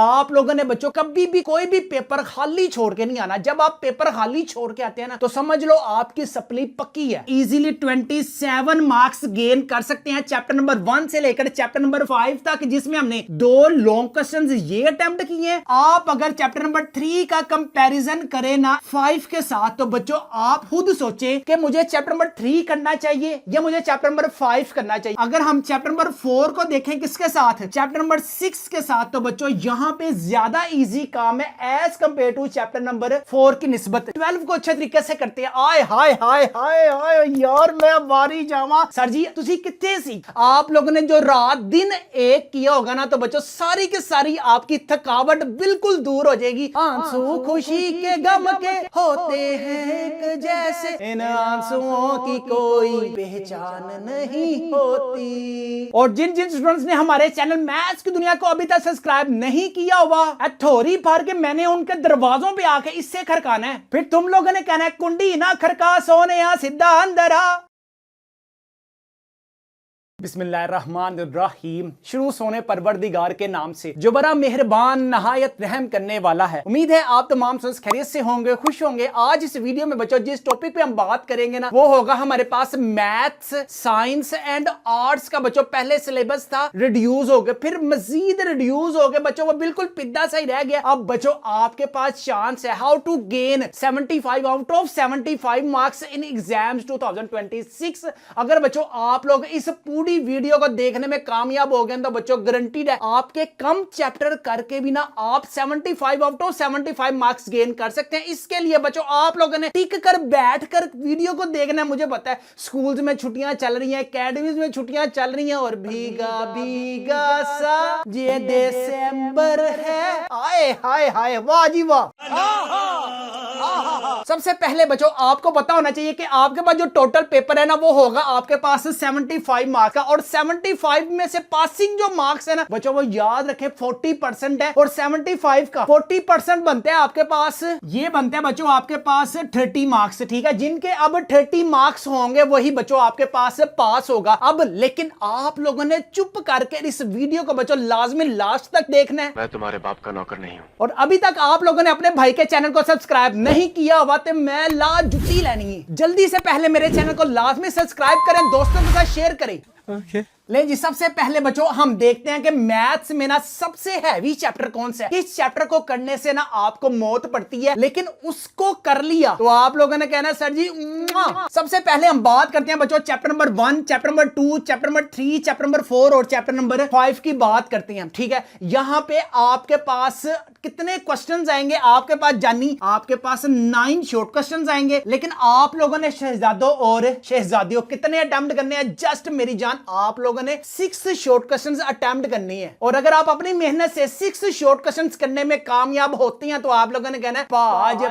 आप लोगों ने बच्चों कभी भी कोई भी पेपर खाली छोड़ के नहीं आना। जब आप पेपर खाली छोड़ के आते हैं ना तो समझ लो आपकी सप्ली पक्की है। इजीली 27 मार्क्स गेन कर सकते हैं चैप्टर नंबर 1 से लेकर चैप्टर नंबर 5 तक, जिसमें हमने 2 लॉन्ग क्वेश्चंस ये अटेम्प्ट किए हैं। आप अगर चैप्टर नंबर 3 का कंपैरिजन करें ना 5 के साथ तो बच्चों आप खुद सोचे कि मुझे चैप्टर नंबर 3 करना चाहिए या मुझे चैप्टर नंबर 5 करना चाहिए। अगर हम चैप्टर नंबर 4 को देखें किसके साथ, चैप्टर नंबर 6 के साथ, तो बच्चों यहां पे ज्यादा इजी काम है as compare to chapter number 4 की निस्बत। 12 को अच्छे तरीके से करते हैं। आय हाय हाय हाय हाय यार मैं बारी जावा सर जी तुसी कितने सी। आप लोगों ने जो रात दिन एक किया होगा ना तो बच्चों सारी के सारी आपकी थकावट बिल्कुल दूर हो जाएगी। आंसू खुशी के गम के होते हैं एक जैसे, इन आंसुओं की कोई पहचान नहीं होती। और जिन जिन स्टूडेंट्स ने हमारे चैनल मैथ्स की दुनिया को अभी तक सब्सक्राइब नहीं किया हुआ, थोड़ी भर के मैंने उनके दरवाजों पे आके इससे खड़काना है, फिर तुम लोगों ने कहना है कुंडी ना खड़का सोने या सीधा अंदर आ। बिस्मिल्लाहिर्रहमानिर्रहीम। शुरू सोने परवरदिगार के नाम से जो बड़ा मेहरबान नहायत रहम करने वाला है। उम्मीद है आप तमाम खैरियत से होंगे, खुश होंगे। आज इस वीडियो में बच्चों जिस टॉपिक पे हम बात करेंगे ना वो होगा हमारे पास मैथ्स, साइंस एंड आर्ट्स का बच्चों पहले सिलेबस था रिड्यूस हो गया, फिर मजीद रिड्यूस हो गया बच्चों, वो बिल्कुल पिद्दा सा ही रह गया। अब बच्चों आपके पास चांस है how to gain 75 out of 75 marks in exams 2026। अगर बच्चों आप लोग इस पूरी वीडियो को देखने में कामयाब हो गए तो बच्चों गारंटीड है आपके कम चैप्टर करके भी ना आप 75 आउट ऑफ 75 मार्क्स गेन कर सकते हैं। इसके लिए बच्चों आप लोगों ने टिक कर बैठ कर वीडियो को देखना है। मुझे पता है स्कूल्स में छुट्टियां चल रही हैं, एकेडमीज में छुट्टियां चल रही हैं और भीगा भीगा सा ये दिसंबर है। आए हाय हाय वाह जी वाह। सबसे पहले बच्चों आपको पता होना चाहिए कि आपके पास जो टोटल पेपर है ना वो होगा आपके पास 75 मार्क्स का, और 75 में से पासिंग जो मार्क्स है ना बच्चों वो याद रखें 40% है, और 75 का 40% बनते हैं आपके पास, ये बनते हैं बच्चों आपके पास 30 मार्क्स। ठीक है, जिनके अब 30 मार्क्स होंगे वही बच्चों आपके पास पास होगा। अब लेकिन आप लोगों ने चुप करके इस वीडियो को बच्चों लाजमी लास्ट तक देखना है। मैं तुम्हारे बाप का नौकर नहीं हूं। और अभी तक आप लोगों ने अपने भाई के चैनल को सब्सक्राइब नहीं किया हुआ तो मैं ला जुती लेनी है। जल्दी से पहले मेरे चैनल को लाजमी सब्सक्राइब करें, दोस्तों के साथ शेयर करें। ले जी सबसे पहले बच्चों हम देखते हैं कि मैथ्स में ना सबसे हैवी चैप्टर कौन सा है। इस चैप्टर को करने से ना आपको मौत पड़ती है, लेकिन उसको कर लिया तो आप लोगों ने कहना सर जी सबसे पहले हम बात करते हैं बच्चों chapter number 1, chapter number 2, chapter number 3, chapter number 4 और चैप्टर नंबर 5 की बात करते हैं। ठीक है, यहां पे आपके पास कितने क्वेश्चंस आएंगे आपके पास जानी, आपके पास 9 शॉर्ट क्वेश्चंस आएंगे, लेकिन आप लोगों ने शहजादों और शहजादियों कितने अटेम्प्ट करने हैं? जस्ट मेरी जान आप लोगों ने 6 शॉर्ट क्वेश्चंस अटेम्प्ट करनी है, और अगर आप अपनी मेहनत से 6 शॉर्ट क्वेश्चंस करने में कामयाब होते हैं तो आप लोगों ने कहना है पाज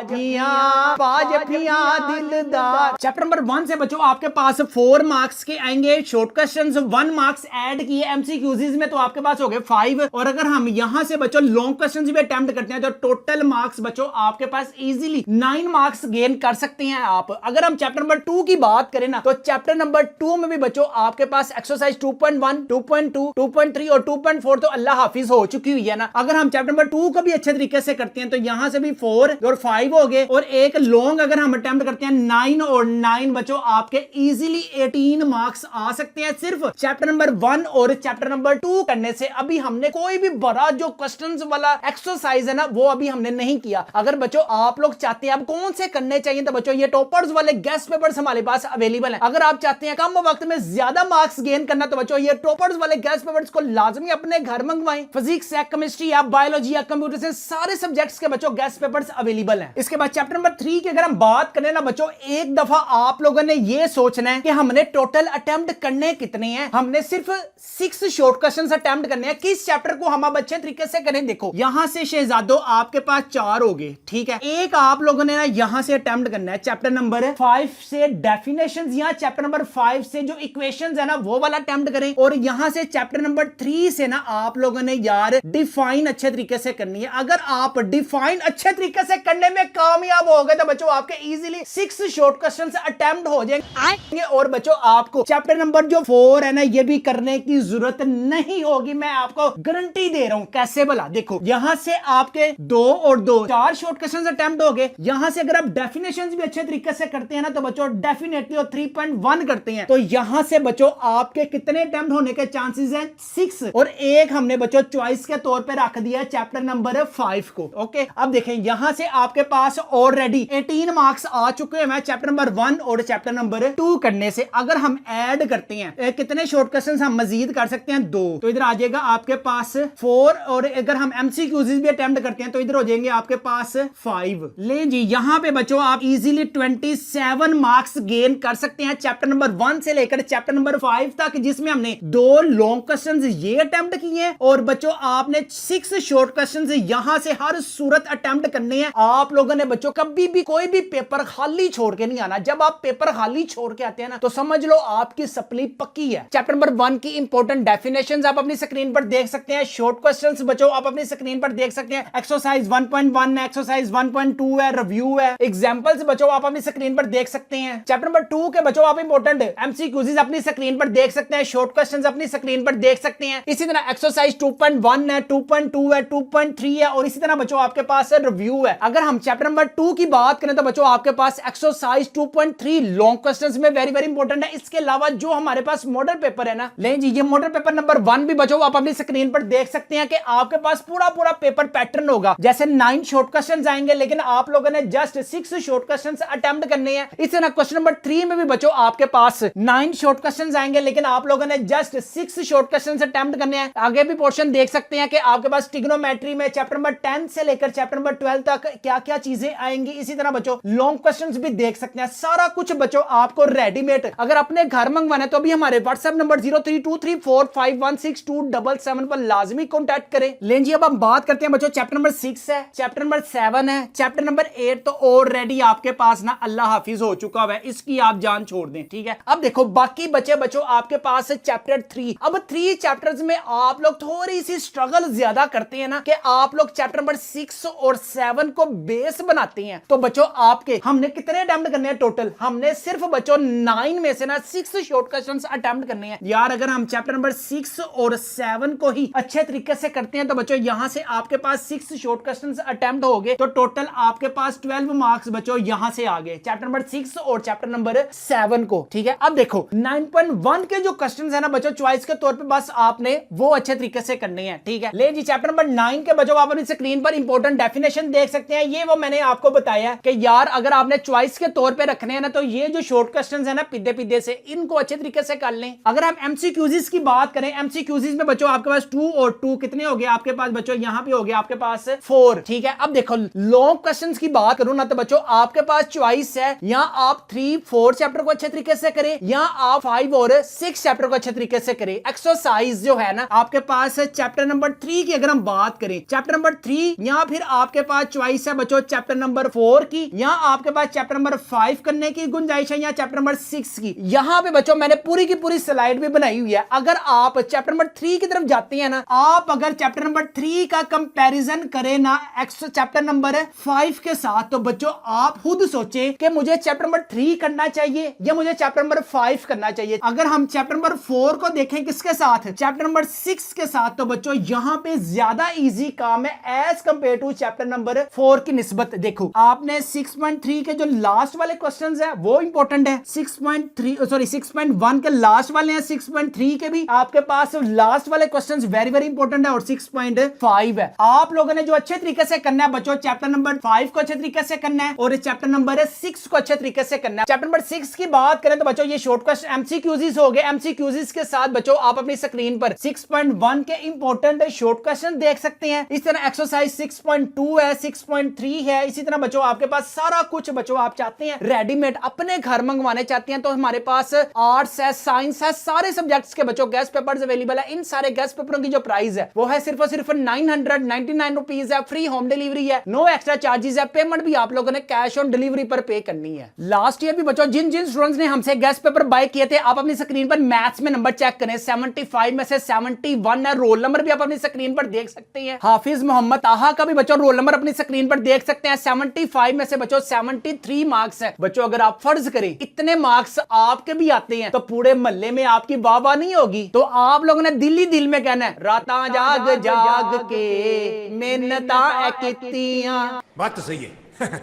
पिया दिलदार। चैप्टर नंबर 1 से बच्चों आपके पास 4 मार्क्स के आएंगे शॉर्ट क्वेश्चंस, 1 मार्क्स ऐड किए एमसीक्यूज में तो आपके पास हो गए 5, और अगर हम यहां से बच्चों लॉन्ग क्वेश्चंस भी अटेम्प्ट करते हैं तो टोटल मार्क्स बच्चों आपके पास इजीली 9 मार्क्स गेन कर सकते हैं आप। अगर हम चैप्टर नंबर 2 की बात करें ना तो चैप्टर नंबर 2 में भी बच्चों आपके पास एक्सरसाइज 2.1, 2.2, 2.3 और 2.4 तो अल्लाह हाफिज हो चुकी हुई है ना। अगर हम चैप्टर नंबर 2 को भी अच्छे तरीके से करते हैं तो यहां से भी 4 और 5 हो गए, और एक लॉन्ग अगर हम अटेम्प्ट करते हैं 9 और 9 बच्चों आपके इजीली 18 मार्क्स आ सकते हैं सिर्फ चैप्टर नंबर 1 और चैप्टर नंबर 2 करने से। अभी हमने कोई भी बड़ा जो क्वेश्चंस वाला एक्सरसाइज है ना वो अभी हमने नहीं किया। अगर बच्चों आप लोग चाहते हैं अब कौन से करने चाहिए तो बच्चों ये टॉपर्स वाले गेस्ट पेपर्स हमारे पास अवेलेबल है। अगर आप चाहते हैं कम वक्त में ज्यादा मार्क्स गेन करना तो बच्चों ये टॉपर्स वाले गेस्ट पेपर्स को लाजमी अपने घर मंगवाएं। फिजिक्स या केमिस्ट्री या बायोलॉजी या कंप्यूटर से सारे सब्जेक्ट्स के बच्चों गेस्ट पेपर्स अवेलेबल हैं। इसके बाद चैप्टर नंबर 3 की अगर हम बात करें ना बच्चों, एक दफा आप लोगों ने ये सोचना है कि हमने टोटल अटेम्प्ट करने कितने हैं। हमने सिर्फ 6 शॉर्ट क्वेश्चंस अटेम्प्ट करने हैं। किस चैप्टर को हम अब अच्छे तरीके से करें? देखो यहां से शहजादों आपके पास 4 हो गए, ठीक है। एक आप लोगों ने ना यहां से अटेम्प्ट करना है चैप्टर नंबर 5 से डेफिनेशंस, या चैप्टर नंबर 5 से जो इक्वेशंस है ना वो वाला अटेम्प्ट अटेम्प्ट करें। और यहां से चैप्टर नंबर 3 से ना आप लोगों ने यार डिफाइन अच्छे तरीके से करनी है। अगर आप डिफाइन अच्छे तरीके से करने में कामयाब हो गए तो बच्चों आपके इजीली 6 शॉर्ट क्वेश्चंस अटेम्प्ट हो जाएंगे। और बच्चों आपको चैप्टर नंबर जो 4 है ना ये भी करने की जरूरत नहीं होगी, मैं आपको गारंटी दे रहा हूं। कैसे भला, देखो यहां से आपके 2 और 2 4 शॉर्ट क्वेश्चंस अटेम्प्ट हो गए। यहां से अगर आप डेफिनेशंस भी अच्छे तरीके से करते हैं ना तो बच्चों डेफिनेटली और 3.1 करते हैं तो यहां से बच्चों आपके कितने अटेम्प्ट होने के चांसेस हैं 6 और एक हमने बच्चों चॉइस के तौर पे रख दिया चैप्टर नंबर 5 को। ओके, अब देखें यहां से आपके पास ऑलरेडी 18 मार्क्स आ चुके हैं चैप्टर नंबर 1 और चैप्टर नंबर 2 करने से। अगर हम ऐड करते हैं कितने शॉर्ट क्वेश्चंस हम मजीद कर सकते हैं 2, तो इधर आ जाएगा आपके पास 4 और अगर हम एमसीक्यूज भी अटेम्प्ट करते हैं तो इधर हो जाएंगे आपके पास 5। ले जी यहां पे बच्चों आप इजीली 27 मार्क्स गेन कर सकते हैं चैप्टर नंबर 1 से लेकर चैप्टर नंबर 5 तक, जिसमें हमने 2 लॉन्ग क्वेश्चंस ये अटेम्प्ट किए हैं और बच्चों आपने 6 शॉर्ट क्वेश्चंस यहां से हर सूरत अटेम्प्ट करने हैं। आप लोगों ने बच्चों कभी भी कोई भी पेपर खाली छोड़ के नहीं आना। जब आप पेपर खाली छोड़ के आते हैं ना तो समझ लो आपकी सप्ली पक्की है। चैप्टर नंबर 1 की इंपॉर्टेंट डेफिनेशंस आप अपनी स्क्रीन पर देख सकते हैं, शॉर्ट क्वेश्चंस बच्चों आप अपनी स्क्रीन पर देख सकते हैं, एक्सरसाइज 1.1 है, एक्सरसाइज 1.2 है, रिव्यू है, एग्जांपल्स बच्चों आप अपनी स्क्रीन पर देख सकते हैं। चैप्टर नंबर 2 के बच्चों आप इंपॉर्टेंट एमसीक्यूज अपनी स्क्रीन पर देख सकते हैं, शॉर्ट क्वेश्चंस अपनी स्क्रीन पर देख सकते हैं। इसी तरह एक्सरसाइज 2.1 है, 2.2 है, 2.3 है और इसी तरह बच्चों आपके पास रिव्यू है। अगर हम चैप्टर नंबर 2 की बात करें तो बच्चों आपके पास एक्सरसाइज 2.3 लॉन्ग क्वेश्चंस में वेरी वेरी इंपॉर्टेंट है। इसके अलावा जो हमारे पास मॉडल पेपर है ना, ले जी ये मॉडल पेपर नंबर 1 भी बच्चों आप अपनी स्क्रीन पर देख सकते हैं कि आपके पास पूरा पूरा पेपर पैटर्न होगा। जैसे 9 शॉर्ट क्वेश्चंस आएंगे लेकिन आप लोगों ने जस्ट 6 शॉर्ट क्वेश्चंस अटेम्प्ट करने हैं। इसी तरह क्वेश्चन नंबर 3 में भी बच्चों आपके पास 9 शॉर्ट क्वेश्चंस आएंगे लेकिन आप लोगों ने जस्ट 6 शॉर्ट क्वेश्चंस अटेम्प्ट करने हैं। आगे भी पोर्शन देख सकते हैं कि आपके पास ट्रिग्नोमेट्री में चैप्टर नंबर 10 से लेकर चैप्टर नंबर 12 तक क्या क्या चीजें आएंगी। इसी तरह बच्चों लॉन्ग क्वेश्चंस भी देख सकते हैं। सारा कुछ बच्चों आपको रेडीमेड अगर अपने घर मंगवाना है तो अभी हमारे व्हाट्सएप नंबर 0323451677 पर लाजमी कॉन्टैक्ट करें। लें जी अब हम बात करते हैं बच्चों चैप्टर नंबर 6 है, चैप्टर नंबर 7 है, चैप्टर नंबर 8 तो ऑलरेडी आपके पास ना अल्लाह हाफिज हो चुका है, इसकी आप जान छोड़ दें। ठीक है, अब देखो बाकी बचे बच्चों आपके पास चैप्टर 3। अब 3 चैप्टर्स में आप लोग थोड़ी सी स्ट्रगल ज्यादा करते हैं ना कि आप लोग चैप्टर नंबर 6 और 7 को बेस बनाते हैं। तो बच्चों आपके हमने कितने अटेम्प्ट करने हैं टोटल, हमने सिर्फ बच्चों 9 में से ना 6 शॉर्ट क्वेश्चंस अटेम्प्ट करने हैं। यार अगर हम चैप्टर नंबर 6 और 7 को ही अच्छे तरीके से करते हैं तो बच्चों यहां से आपके पास 6 शॉर्ट क्वेश्चंस अटेम्प्ट हो गए तो टोटल आपके पास 12 मार्क्स बच्चों यहां से आ गए चैप्टर नंबर 6 और चैप्टर नंबर 7 को। ठीक है, अब देखो 9.1 के जो क्वेश्चंस है ना बच्चों चॉइस के तौर पे बस आपने वो अच्छे तरीके से करने हैं। ठीक है, ले जी चैप्टर नंबर 9 के बच्चों आप अपनी स्क्रीन पर इंपॉर्टेंट डेफिनेशन देख सकते हैं। ये वो मैंने आपको बताया कि यार अगर आपने चॉइस के तौर पे रखने हैं ना तो ये जो शॉर्ट क्वेश्चंस है ना पिद्दे पिद्दे से इनको अच्छे तरीके से कर लें। अगर हम एमसीक्यूज की बात करें, एमसीक्यूज में बच्चों आपके पास 2 और 2 कितने हो गए आपके पास बच्चों, यहां पे हो गया आपके पास 4। ठीक है, अब देखो लॉन्ग क्वेश्चंस की बात करूं ना तो बच्चों आपके पास चॉइस है, या आप 3, 4 चैप्टर को अच्छे तरीके से करें या आप 5 और 6 चैप्टर को अच्छे तरीके से करें। एक्सरसाइज जो है ना आपके पास चैप्टर नंबर 3 की अगर हम बात करें, चैप्टर नंबर 3 या फिर आपके पास चॉइस है बच्चों चैप्टर नंबर 4 की, या आपके पास चैप्टर नंबर 5 करने की गुंजाइश है या चैप्टर नंबर 6 की। यहां पे बच्चों मैंने पूरी की पूरी स्लाइड भी बनाई हुई है। अगर आप चैप्टर नंबर 3 की तरफ जाते हैं ना, आप अगर चैप्टर नंबर 3 का कंपैरिजन करें ना चैप्टर नंबर 5 के साथ तो बच्चों आप खुद सोचें कि मुझे चैप्टर नंबर 3 करना चाहिए या मुझे चैप्टर नंबर 5 करना चाहिए। अगर हम चैप्टर नंबर 4 को देखें किसके साथ, चैप्टर नंबर 6 के साथ, तो बच्चों यहां पे ज्यादा इजी काम है as compare to chapter number 4 की निस्बत। देखो आपने 6.3 के जो लास्ट वाले क्वेश्चंस है वो इंपॉर्टेंट है, 6.1 के लास्ट वाले हैं, 6.3 के भी आपके पास लास्ट वाले क्वेश्चंस वेरी वेरी इंपॉर्टेंट है और 6.5 है। आप लोगों ने जो अच्छे तरीके से करना है बच्चों चैप्टर नंबर 5 को अच्छे तरीके से करना है और चैप्टर नंबर 6 को अच्छे तरीके से करना है। चैप्टर नंबर 6 की बात करें तो बच्चों ये शॉर्ट क्वेश्चन एमसीक्यूज हो गए। एमसीक्यूज के साथ बच्चों आप अपनी स्क्रीन पर 6.1 के इंपॉर्टेंट शॉर्ट क्वेश्चन देख सकते हैं। इस तरह एक्सरसाइज 6.2 है, 6.3 है। इसी तरह बच्चों आपके पास सारा कुछ बच्चों आप चाहते हैं रेडीमेड अपने घर मंगवाने चाहते हैं तो हमारे पास आर्ट्स है, साइंस है, सारे सब्जेक्ट्स के बच्चों गेस्ट पेपर्स अवेलेबल है। इन सारे गेस्ट पेपरों की जो प्राइस है वो है सिर्फ और सिर्फ 999 रुपीज है। फ्री होम डिलीवरी है, नो एक्स्ट्रा चार्जेस है। पेमेंट भी आप लोगों ने कैश ऑन डिलीवरी पर पे करनी है। लास्ट ईयर भी बच्चों जिन जिन स्टूडेंट्स ने हमसे गेस्ट पेपर बाय किए थे आप अपनी स्क्रीन पर मैथ्स मैथ्स में नंबर चेक करें 75 में से 71 है। रोल नंबर भी आप अपनी स्क्रीन पर देख सकते हैं। हाफिज मोहम्मद ताहा का भी बच्चों रोल नंबर अपनी स्क्रीन पर देख सकते हैं। 75 में से बच्चों 73 मार्क्स है। बच्चों अगर आप फर्ज करें इतने मार्क्स आपके भी आते हैं तो पूरे मोहल्ले में आपकी वाह नहीं होगी। तो आप लोगों ने दिल ही दिल में कहना है राता जाग जाग के मेहनता कीतियां। बात तो सही है।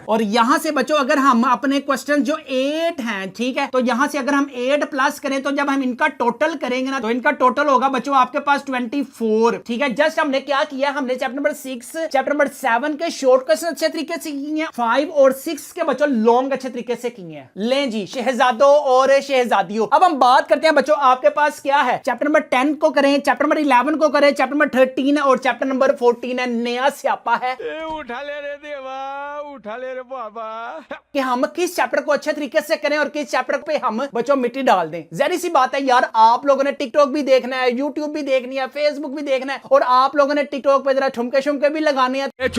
और यहां से बच्चों अगर हम अपने क्वेश्चन जो 8 हैं, ठीक है, तो यहां से अगर हम 8 प्लस करें तो जब हम इनका टोटल करेंगे ना तो इनका टोटल होगा बच्चों आपके पास 24। ठीक है, जस्ट हमने क्या किया, हमने चैप्टर नंबर 6 चैप्टर नंबर 7 के शॉर्ट क्वेश्चन अच्छे तरीके से किए हैं, 5 और 6 के बच्चों लॉन्ग अच्छे तरीके से किए हैं। लें जी शहजादों और शहजादियों, अब हम बात करते हैं बच्चों आपके पास क्या है। चैप्टर नंबर 10 को करें, चैप्टर नंबर 11 को करें, चैप्टर नंबर 13 और चैप्टर नंबर 14 है। नया स्यापा है, उठा ले रे देवा, उठा ले रे बाबा, कि हम किस चैप्टर को अच्छे तरीके से करें और किस चैप्टर पे हम बच्चों मिट्टी डाल दें। जहरी सी बात है यार, आप लोगों ने टिकटॉक भी देखना है, यूट्यूब भी देखनी है, फेसबुक भी देखना है और आप लोगों ने टिकटॉक पे जरा ठुमके शुमके भी लगाने हैं।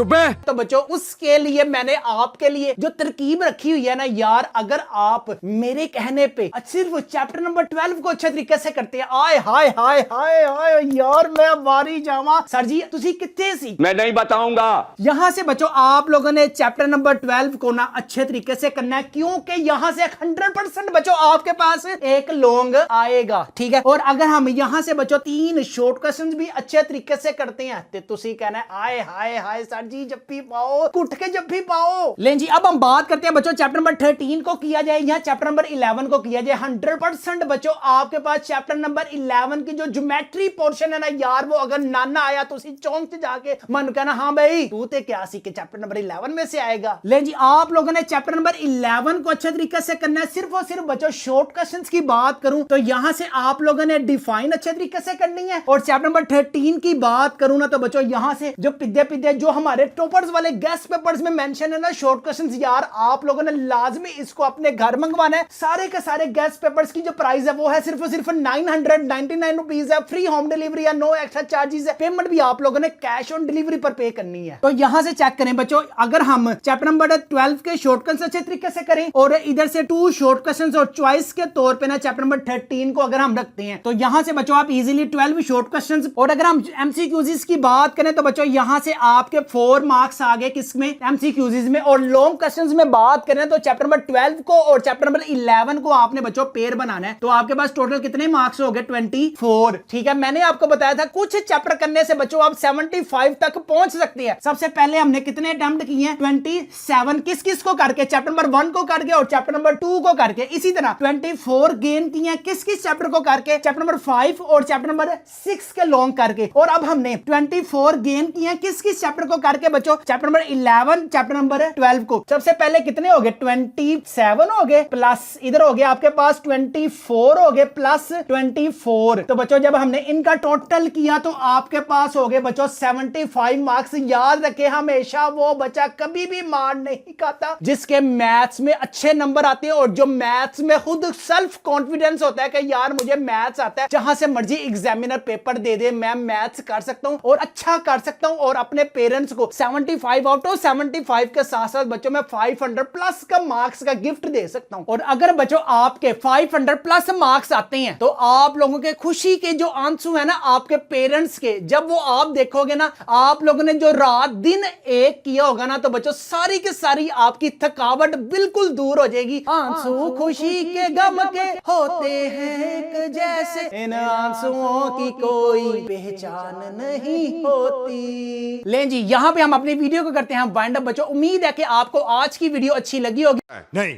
तो बच्चों उसके लिए मैंने आपके लिए जो तरकीब रखी हुई है ना यार, अगर आप मेरे कहने पे सिर्फ चैप्टर नंबर 12 को अच्छे तरीके से करते हैं, आय हाय हाय हाय हाय यार मैं वारी जावा। सर जी तुसी कितने सी मैं नहीं बताऊंगा। यहां से बच्चों आप लोगों ने चैप्टर नंबर 12 को ना अच्छे तरीके से करना है, क्योंकि यहां से 100% बच्चों आपके पास एक लॉन्ग आएगा। ठीक है, और अगर हम यहां से बच्चों 3 शॉर्ट क्वेश्चंस भी अच्छे तरीके से करते हैं तो तुसी कहना है आए हाय हाय सर जी जब भी पाओ कुट के जब भी पाओ। लें जी अब हम बात करते हैं बच्चों चैप्टर नंबर 13 को किया जाए या चैप्टर नंबर 11 को किया जाए। 100% बच्चों आपके पास चैप्टर नंबर 11 की जो ज्योमेट्री पोर्शन है ना यार, वो अगर नाना आया तो उसी चौंक से जाके मन कहना हाँ भाई तू ते क्या सीखे चैप्टर नंबर 11 में से आएगा। लें जी आप लोगों ने चैप्टर नंबर 11 को अच्छे तरीके से करना है। सिर्फ और सिर्फ बच्चों शॉर्ट क्वेश्चंस की बात करूं तो यहां से आप लोगों ने डिफाइन अच्छे तरीके से करनी है, और चैप्टर नंबर 13 की बात करूं ना तो बच्चों यहां से जो पिद्दे जो हमारे टॉपर्स वाले गेस्ट पेपर्स में मेंशन है ना शॉर्ट क्वेश्चंस, यार आप लोगों ने लाजमी इसको अपने घर मंगवाना है। सारे के सारे गेस्ट पेपर्स की जो प्राइस है वो है सिर्फ और सिर्फ 999 रुपीज है। फ्री होम डिलीवरी है, नो एक्स्ट्रा चार्जेस है। पेमेंट भी आप लोगों ने कैश ऑन डिलीवरी पर पे करनी है। तो यहां से चेक करें बच्चों, अगर हम चैप्टर नंबर 12 के शॉर्ट क्वेश्चन अच्छे तरीके से करें और इधर से 2 शॉर्ट क्वेश्चंस और चॉइस के तौर पे ना चैप्टर नंबर 13 को अगर हम रखते हैं तो यहां से बच्चों आप इजीली 12 शॉर्ट क्वेश्चंस, और अगर हम एमसीक्यूज की बात करें तो बच्चों यहां से आपके 4 मार्क्स आ गए किसमें, एमसीक्यूज में। और लॉन्ग क्वेश्चंस में बात करें तो चैप्टर नंबर 12 को और चैप्टर नंबर 11 को आपने बच्चों पेयर बनाना है, तो आपके पास टोटल कितने मार्क्स हो गए 24। ठीक है, मैंने आपको बताया था कुछ चैप्टर करने से बच्चों आप 75 तक पहुंच सकते हैं। सबसे पहले हमने कितने अटेम्प्ट किए हैं 27, किस किस को करके, चैप्टर नंबर 1 को करके और चैप्टर नंबर 2 को करके। इसी तरह 24 गेन किए हैं किस किस चैप्टर को करके, चैप्टर नंबर 5 और चैप्टर नंबर 6 के लॉन्ग करके। और अब हमने 24 गेन किए हैं किस किस चैप्टर को करके बच्चों, चैप्टर नंबर 11 चैप्टर नंबर 12 को। सबसे पहले कितने हो गए 27 हो गए, प्लस इधर हो गया आपके पास 24 हो गए प्लस 24। तो बच्चों जब हमने इनका टोटल किया तो आपके पास हो गए बच्चों 75 मार्क्स। याद रखे हमेशा वो बच्चा कभी भी मार नहीं खाता जिसके मैथ्स में अच्छे नंबर आते हैं और जो मैथ्स में खुद सेल्फ कॉन्फिडेंस होता है कि यार मुझे मैथ्स आता है, जहां से मर्जी एग्जामिनर पेपर दे दे मैं मैथ्स कर सकता हूं और अच्छा कर सकता हूं, और अपने पेरेंट्स को 75 आउट ऑफ 75 के साथ साथ बच्चों में 500 प्लस का मार्क्स का गिफ्ट दे सकता हूं। और अगर बच्चों आपके 500 प्लस मार्क्स आते हैं तो आप लोगों के खुशी के जो आंसू है ना आपके पेरेंट्स के, जब वो आप देखोगे ना, आप लोगों ने जो रात दिन एक किया होगा ना, तो बच्चों सारी की सारी आपकी थकावट बिल्कुल दूर हो जाएगी। आंसू खुशी के गम के होते हैं एक जैसे, इन आंसुओं की कोई पहचान नहीं होती। लें जी यहां पे हम अपनी वीडियो को करते हैं वाइंड अप बच्चों। उम्मीद है कि आपको आज की वीडियो अच्छी लगी होगी। नहीं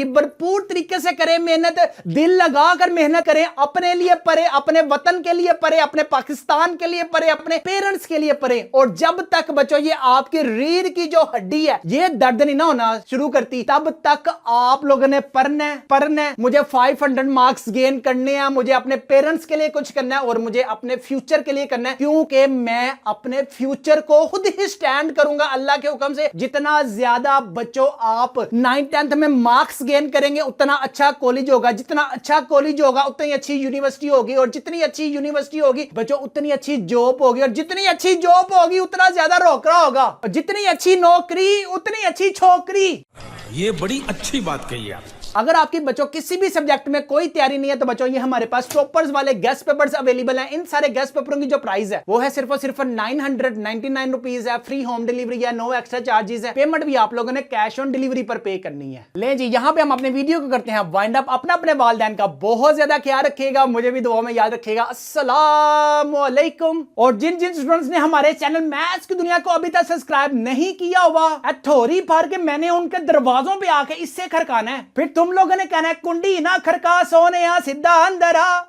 भरपूर तरीके से करें मेहनत, दिल लगाकर मेहनत करें, अपने लिए पढ़े, अपने वतन के लिए पढ़े, अपने पाकिस्तान के लिए पढ़े, अपने पेरेंट्स के लिए पढ़े। और जब तक बच्चों ये आपकी रीढ़ की जो हड्डी है ये दर्द नहीं ना होना शुरू करती, तब तक आप लोगों ने पढ़ना है। मुझे 500 मार्क्स गेन करने हैं, मुझे अपने पेरेंट्स के लिए कुछ करना है और मुझे अपने फ्यूचर के लिए करना है, क्योंकि मैं अपने फ्यूचर को खुद ही स्टैंड करूंगा अल्लाह के हुक्म से। जितना ज्यादा बच्चों आप 9th 10th में मार्क्स गेन करेंगे उतना अच्छा कॉलेज होगा, जितना अच्छा कॉलेज होगा उतनी अच्छी यूनिवर्सिटी होगी, और जितनी अच्छी यूनिवर्सिटी होगी बच्चों उतनी अच्छी जॉब होगी, और जितनी अच्छी जॉब होगी उतना ज्यादा रोकड़ा होगा, और जितनी अच्छी नौकरी उतनी अच्छी छोकरी। ये बड़ी अच्छी बात कही आप। अगर आपके बच्चों किसी भी सब्जेक्ट में कोई तैयारी नहीं है तो बच्चों ये हमारे पास टॉपर्स वाले गेस्ट पेपर्स अवेलेबल हैं। इन सारे गेस्ट पेपरों की जो प्राइस है वो है सिर्फ और सिर्फ 999 रुपीज है। फ्री होम डिलीवरी है, नो एक्स्ट्रा चार्जेस है। पेमेंट भी आप लोगों ने कैश ऑन डिलीवरी पर पे करनी है। ले जी, यहाँ पे हम अपने वीडियो को करते हैं वाइंड अप। अपना अपने वालिदैन का बहुत ज्यादा ख्याल रखिएगा, मुझे भी दुआ में याद रखिएगा। अस्सलाम वालेकुम। और जिन जिन स्टूडेंट्स ने हमारे चैनल मैथ्स की दुनिया को अभी तक सब्सक्राइब नहीं किया हुआ, थोड़ी फार के मैंने उनके दरवाजों पे आके इससे खड़काना है, फिर तुम लोगों ने कहना है कुंडी ना खड़का सोने सीधा अंदर आ।